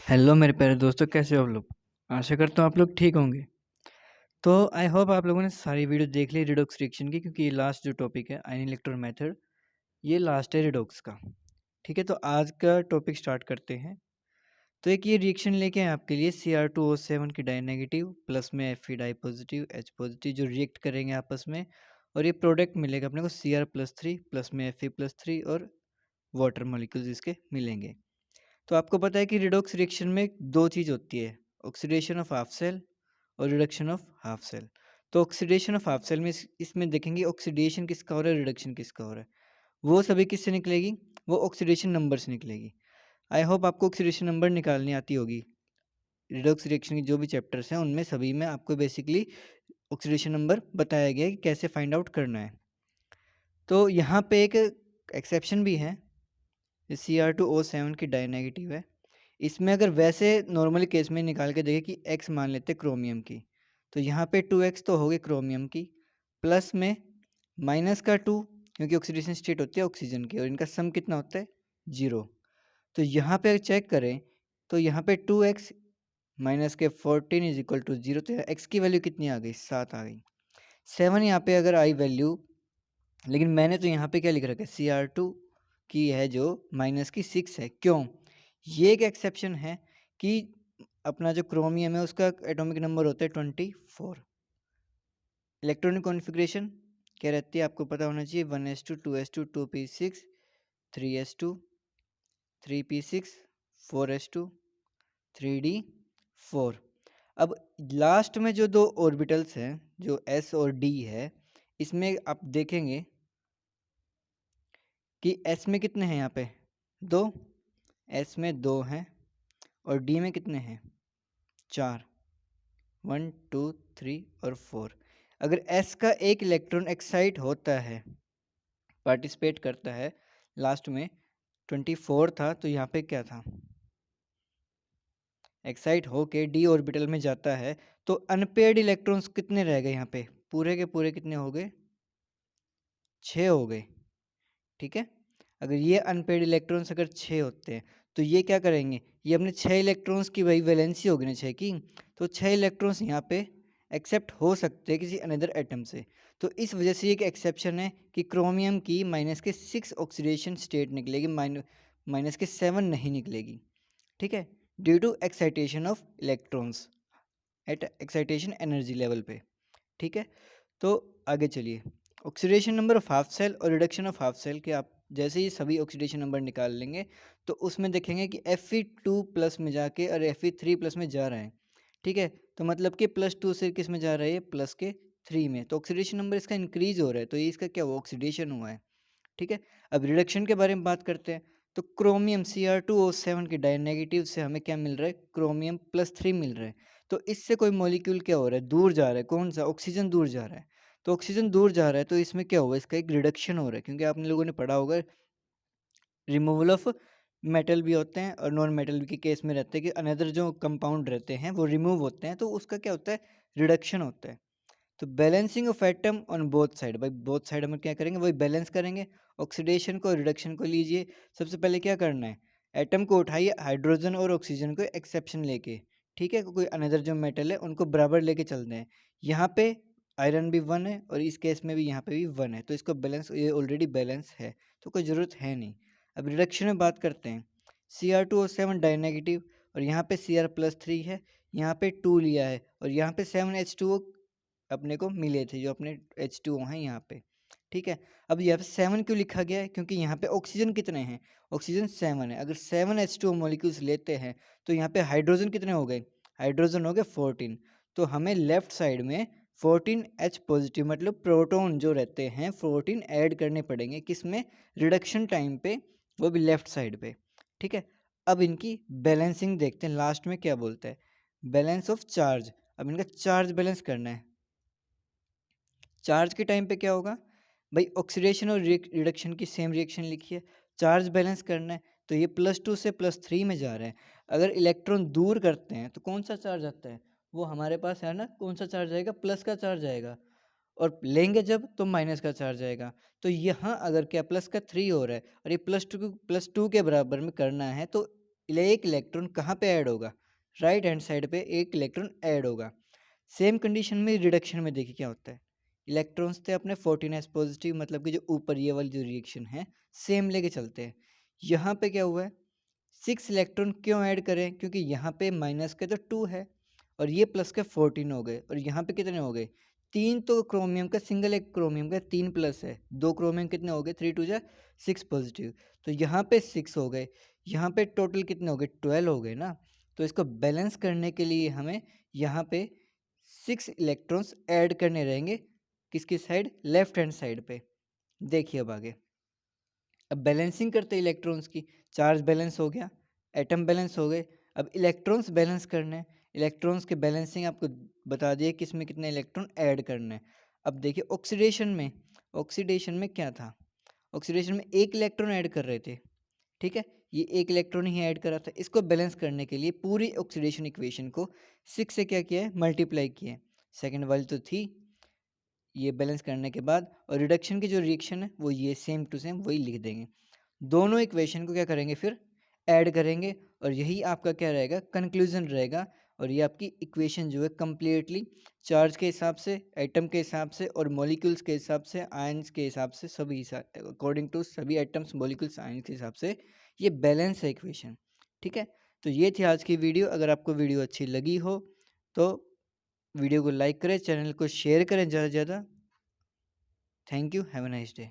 Hello मेरे प्यारे दोस्तों, कैसे हो आप लोग। आशा करता हूँ आप लोग ठीक होंगे। तो आई होप आप लोगों ने सारी वीडियो देख ली रिडॉक्स रिएक्शन की, क्योंकि ये लास्ट जो टॉपिक है आयन इलेक्ट्रॉन मेथड, ये लास्ट है रिडॉक्स का। ठीक है, तो आज का टॉपिक स्टार्ट करते हैं। तो एक ये रिएक्शन लेके आए आपके लिए Cr2O7 की डाई नेगेटिव प्लस में Fe di positive H positive जो रिएक्ट करेंगे आपस में, और ये प्रोडक्ट मिलेगा अपने को Cr+3 प्लस में Fe+3 और वाटर मॉलिक्यूल्स इसके मिलेंगे। तो आपको पता है कि रिडॉक्स रिएक्शन में दो चीज़ होती है, ऑक्सीडेशन ऑफ हाफ सेल और रिडक्शन ऑफ हाफ सेल। तो ऑक्सीडेशन ऑफ हाफ सेल में इसमें देखेंगे ऑक्सीडेशन किसका हो रहा है, रिडक्शन किसका हो रहा है। वो सभी किससे निकलेगी, वो ऑक्सीडेशन नंबर से निकलेगी। आई होप आपको ऑक्सीडेशन नंबर निकालनी आती होगी। रिडॉक्स रिएक्शन के जो भी चैप्टर्स हैं उनमें सभी में आपको बेसिकली ऑक्सीडेशन नंबर बताया गया है कि कैसे फाइंड आउट करना है। तो यहाँ पे एक एक्सेप्शन भी है, Cr2O7 की डाई नेगेटिव है। इसमें अगर वैसे नॉर्मली केस में निकाल के देखें कि x मान लेते हैं क्रोमियम की, तो यहाँ पे 2x तो हो गई क्रोमियम की, प्लस में माइनस का 2, क्योंकि ऑक्सीडेशन स्टेट होती है ऑक्सीजन की और इनका सम कितना होता है 0। तो यहाँ पे चेक करें तो यहाँ पे 2x माइनस के 14 इज इक्वल टू 0। तो x की वैल्यू कितनी आ गई, 7 आ गई। 7 यहाँ पे अगर आई वैल्यू, लेकिन मैंने तो यहाँ पे क्या लिख रखा है, Cr2 की है जो माइनस की 6 है। क्यों, ये एक एक्सेप्शन है कि अपना जो क्रोमियम है उसका एटॉमिक नंबर होता है 24। इलेक्ट्रॉनिक कॉन्फ़िगरेशन क्या रहती है आपको पता होना चाहिए, 1s2 2s2 2p6 3s2 3p6 4s2 3d4। अब लास्ट में जो दो ऑर्बिटल्स हैं जो s और d है, इसमें आप देखेंगे कि s में कितने हैं, यहाँ पे 2, s में 2 हैं और d में कितने हैं 4, 1 2 3 और 4। अगर s का एक इलेक्ट्रॉन एक्साइट होता है, पार्टिसिपेट करता है, लास्ट में 24 था तो यहाँ पे क्या था, एक्साइट होके d ऑर्बिटल में जाता है, तो अनपेयर्ड इलेक्ट्रॉन्स कितने रह गए यहाँ पे, पूरे के पूरे कितने हो गए, 6 हो गए। ठीक है, अगर ये अनपेयर्ड इलेक्ट्रॉन्स अगर 6 होते हैं तो ये क्या करेंगे, ये अपने 6 इलेक्ट्रॉन्स की वही वैलेंसी होगी ना 6 की, तो 6 इलेक्ट्रॉन्स यहाँ पे एक्सेप्ट हो सकते हैं किसी अनदर एटम से। तो इस वजह से एक एक्सेप्शन है कि क्रोमियम की माइनस के 6 ऑक्सीडेशन स्टेट निकलेगी, माइनस के 7 नहीं निकलेगी। ठीक है, due to excitation of electrons at excitation energy level पे। ठीक है, तो आगे चलिए, oxidation number of half cell और रिडक्शन ऑफ हाफ सेल के आप जैसे ही सभी ऑक्सीडेशन नंबर निकाल लेंगे तो उसमें देखेंगे कि Fe2 प्लस में जाके और Fe3 प्लस में जा रहे हैं। ठीक है, तो मतलब कि +2 से किस में जा रहा है, ये प्लस के 3 में, तो ऑक्सीडेशन नंबर इसका इंक्रीज हो रहा है, तो ये इसका क्या हुआ, ऑक्सीडेशन हुआ है। ठीक है, अब रिडक्शन के बारे में बात करते हैं। तो क्रोमियम Cr2O7 के डाई नेगेटिव से हमें क्या मिल रहा है, क्रोमियम +3 मिल रहा है। तो इससे कोई मॉलिक्यूल क्या हो रहा है, दूर जा रहा है, कौन सा, ऑक्सीजन दूर जा रहा है। तो ऑक्सीजन दूर जा रहा है तो इसमें क्या हुआ, इसका एक रिडक्शन हो रहा है, क्योंकि आपने लोगों ने पढ़ा होगा रिमूवल ऑफ मेटल भी होते हैं और नॉन मेटल के केस में रहते हैं कि अनदर जो कंपाउंड रहते हैं वो रिमूव होते हैं, तो उसका क्या होता है, रिडक्शन होता है। तो balancing of atom on both side, भाई बोथ साइड हम क्या करेंगे, वही बैलेंस करेंगे, ऑक्सीडेशन को रिडक्शन को लीजिए। सबसे पहले क्या करना है, एटम को उठाइए, हाइड्रोजन और ऑक्सीजन को एक्सेप्शन लेके, ठीक है, कोई अनदर जो मेटल है उनको बराबर लेके चलते हैं। यहाँ पे आयरन भी 1 है और इस केस में भी यहाँ पे भी 1 है, तो इसको बैलेंस, ये ऑलरेडी बैलेंस है तो कोई ज़रूरत है नहीं। अब रिडक्शन में बात करते हैं, Cr2O7 डाई नेगेटिव और यहाँ पे Cr+3 है, यहाँ पे 2 लिया है और यहाँ पे 7H2O अपने को मिले थे जो अपने H2O हैं यहाँ पे। ठीक है, अब यहाँ पे 7 क्यों लिखा गया है, क्योंकि यहाँ पे ऑक्सीजन कितने हैं, ऑक्सीजन 7 है। अगर 7H2O मॉलिक्यूल्स लेते हैं तो यहाँ पे हाइड्रोजन कितने हो गए, हाइड्रोजन हो गए 14। तो हमें लेफ्ट साइड में 14H पॉजिटिव मतलब प्रोटॉन जो रहते हैं 14 ऐड करने पड़ेंगे, किसमें, रिडक्शन टाइम पे, वो भी लेफ्ट साइड पे। ठीक है, अब इनकी बैलेंसिंग देखते हैं, लास्ट में क्या बोलता है, बैलेंस ऑफ चार्ज। अब इनका चार्ज बैलेंस करना है। चार्ज के टाइम पे क्या होगा भाई, ऑक्सीडेशन और रिडक्शन की सेम रिएक्शन लिखिए, चार्ज बैलेंस करना है, तो ये +2 से +3 में जा रहा है। अगर इलेक्ट्रॉन दूर करते हैं तो कौन सा चार्ज आता है, वो हमारे पास है ना, कौन सा चार्ज आएगा, प्लस का चार्ज आएगा, और लेंगे जब तो माइनस का चार्ज आएगा। तो यहाँ अगर क्या +3 हो रहा है और ये +2 के बराबर में करना है, तो एक इलेक्ट्रॉन कहाँ पे ऐड होगा, राइट हैंड साइड पे एक इलेक्ट्रॉन ऐड होगा। सेम कंडीशन में रिडक्शन में देखिए क्या होता है, इलेक्ट्रॉन्स थे अपने 14s पॉजिटिव, मतलब कि जो ऊपर ये वाली जो रिएक्शन है सेम लेके चलते हैं। यहाँ पे क्या हुआ है, 6 इलेक्ट्रॉन क्यों ऐड करें, क्योंकि यहाँ पे माइनस के तो 2 है और ये प्लस के 14 हो गए, और यहाँ पे कितने हो गए, 3 तो क्रोमियम का, सिंगल एक क्रोमियम का 3 प्लस है, 2 क्रोमियम कितने हो गए, 3 2 जा 6 पॉजिटिव, तो यहाँ पे 6 हो गए, यहाँ पे टोटल कितने हो गए, 12 हो गए ना। तो इसको बैलेंस करने के लिए हमें यहाँ पे 6 इलेक्ट्रॉन्स ऐड करने रहेंगे, किसकी साइड, लेफ्ट हैंड साइड पे। देखिए अब आगे, अब बैलेंसिंग करते हैं इलेक्ट्रॉन्स की, चार्ज बैलेंस हो गया, एटम बैलेंस हो गए, अब इलेक्ट्रॉन्स बैलेंस करने हैं। इलेक्ट्रॉन्स के बैलेंसिंग आपको बता दिए कि इसमें कितने इलेक्ट्रॉन ऐड करने हैं। अब देखिए ऑक्सीडेशन में क्या था, ऑक्सीडेशन में एक इलेक्ट्रॉन ऐड कर रहे थे, ठीक है, ये एक इलेक्ट्रॉन ही ऐड करा था। इसको बैलेंस करने के लिए पूरी ऑक्सीडेशन इक्वेशन को 6 से क्या किया है, मल्टीप्लाई किया है। सेकेंड वाली तो थी, ये बैलेंस करने के बाद, और रिडक्शन की जो रिएक्शन है वो ये सेम टू सेम वही लिख देंगे। दोनों इक्वेशन को क्या करेंगे, फिर ऐड करेंगे, और यही आपका क्या रहेगा, कंक्लूजन रहेगा। और ये आपकी इक्वेशन जो है कंप्लीटली चार्ज के हिसाब से, एटम के हिसाब से और मॉलिक्यूल्स के हिसाब से, आयंस के हिसाब से, सभी अकॉर्डिंग टू सभी एटम्स, मॉलिक्यूल्स, आयंस के हिसाब से ये बैलेंस है इक्वेशन। ठीक है, तो ये थी आज की वीडियो। अगर आपको वीडियो अच्छी लगी हो तो वीडियो को लाइक करें, चैनल को शेयर करें ज़्यादा से ज़्यादा। Thank you, have a nice day.